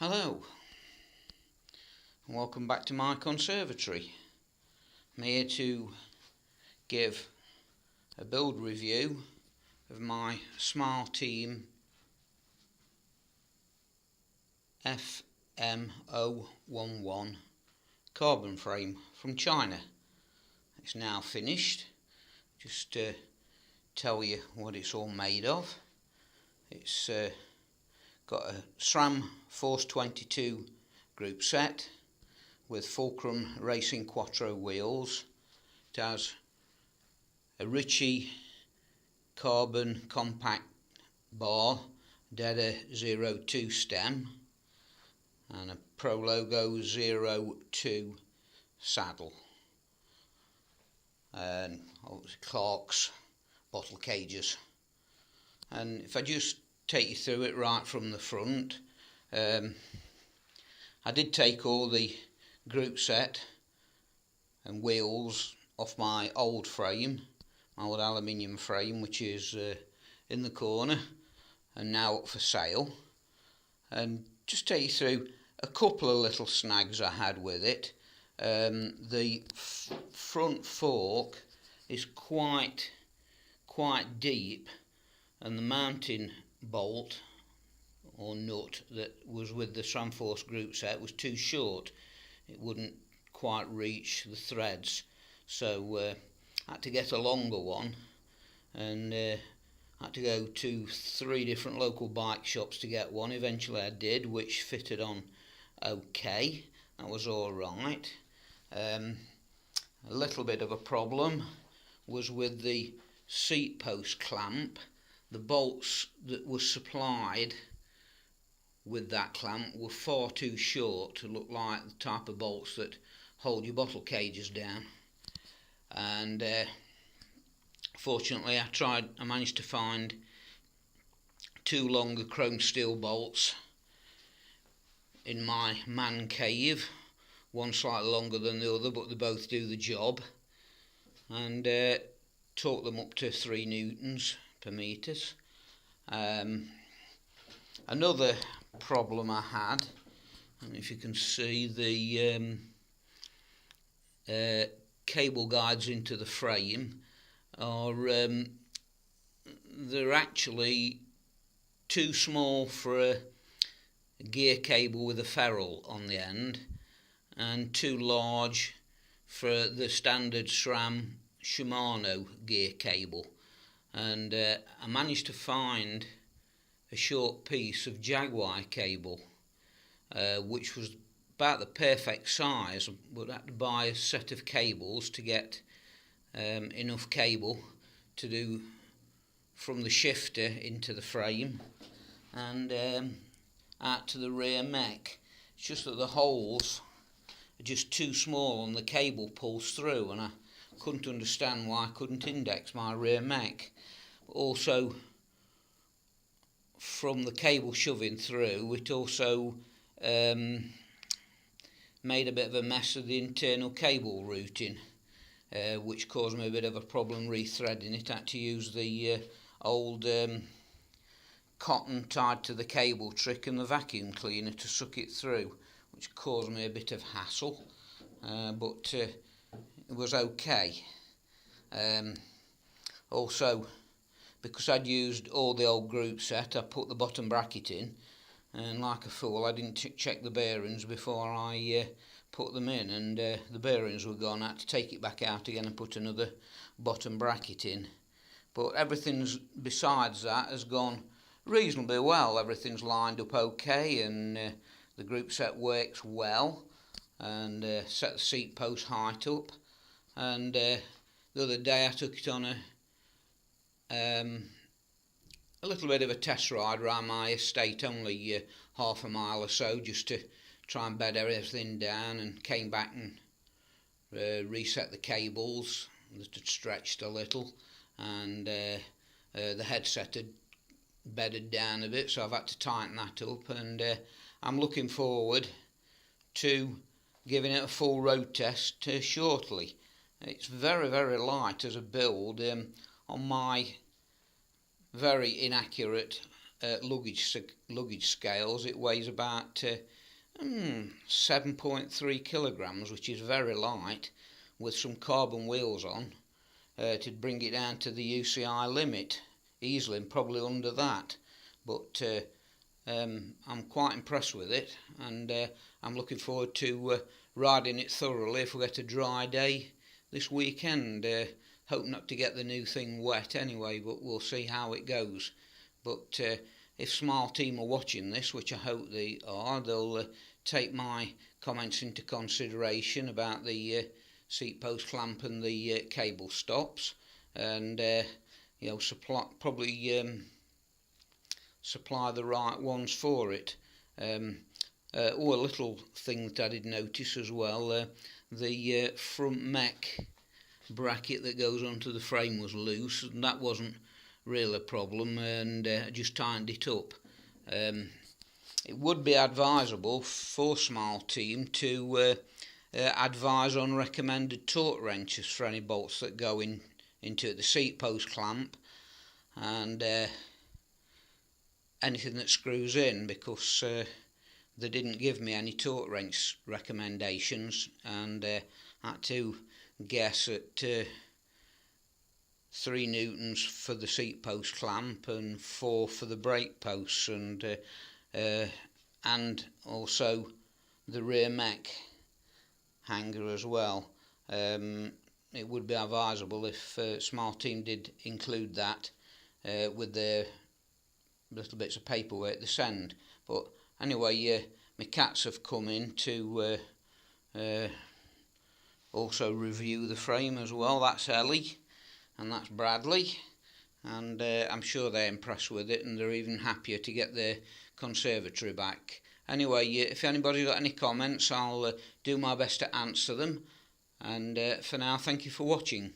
Hello, and welcome back to my conservatory. I'm here to give a build review of my SmileTeam FM011 carbon frame from China. It's now finished. Just to tell you what it's all made of. It's got a SRAM Force 22 group set with Fulcrum Racing Quattro wheels. It has a Ritchey carbon compact bar, DEDA 02 stem, and a Prologo 02 saddle, and obviously Clark's bottle cages. And if I just take you through it right from the front, I did take all the group set and wheels off my old frame, my old aluminium frame, which is in the corner and now up for sale, and just take you through a couple of little snags I had with it. The front fork is quite deep, and the mounting bolt or nut that was with the SRAM Force group set was too short. It wouldn't quite reach the threads, so I had to get a longer one, and I had to go to 3 different local bike shops to get one. Eventually I did, which fitted on okay. That was alright. A little bit of a problem was with the seat post clamp. The bolts that were supplied with that clamp were far too short to look like the type of bolts that hold your bottle cages down. And fortunately I managed to find 2 longer chrome steel bolts in my man cave, one slightly longer than the other, but they both do the job, and torque them up to 3 newtons per meters. Another problem I had, and if you can see the cable guides into the frame are they're actually too small for a gear cable with a ferrule on the end, and too large for the standard SRAM Shimano gear cable. And I managed to find a short piece of Jaguar cable, which was about the perfect size, but I had to buy a set of cables to get enough cable to do from the shifter into the frame and out to the rear mech. It's just that the holes are just too small and the cable pulls through, and I couldn't understand why I couldn't index my rear mech. But also, from the cable shoving through, it also made a bit of a mess of the internal cable routing, which caused me a bit of a problem rethreading it. I had to use the old cotton tied to the cable trick and the vacuum cleaner to suck it through, which caused me a bit of hassle, but it was okay. Also, because I'd used all the old group set, I put the bottom bracket in, and like a fool I didn't check the bearings before I put them in, and the bearings were gone. I had to take it back out again and put another bottom bracket in. But everything's besides that has gone reasonably well. Everything's lined up okay, and the group set works well, and set the seat post height up. And the other day I took it on a little bit of a test ride around my estate, only half a mile or so, just to try and bed everything down, and came back and reset the cables that had stretched a little, and the headset had bedded down a bit, so I've had to tighten that up, and I'm looking forward to giving it a full road test shortly. It's very light as a build. On my very inaccurate luggage scales, it weighs about 7.3 kilograms, which is very light, with some carbon wheels on to bring it down to the UCI limit easily, and probably under that. But I'm quite impressed with it, and I'm looking forward to riding it thoroughly if we get a dry day this weekend. Hope not to get the new thing wet anyway, but we'll see how it goes. But if Smile Team are watching this, which I hope they are, they'll take my comments into consideration about the seat post clamp and the cable stops, and supply the right ones for it. A little thing that I did notice as well, the front mech bracket that goes onto the frame was loose, and that wasn't really a problem, and I just tightened it up. It would be advisable for Smile Team to advise on recommended torque wrenches for any bolts that go into the seat post clamp and anything that screws in, because they didn't give me any torque wrench recommendations, and I had to guess at 3 newtons for the seat post clamp and 4 for the brake posts, and also the rear mech hanger as well. It would be advisable if Smile Team did include that with their little bits of paperwork they send. But anyway, my cats have come in to also review the frame as well. That's Ellie and that's Bradley, and I'm sure they're impressed with it, and they're even happier to get their conservatory back. Anyway, if anybody's got any comments, I'll do my best to answer them, and for now, thank you for watching.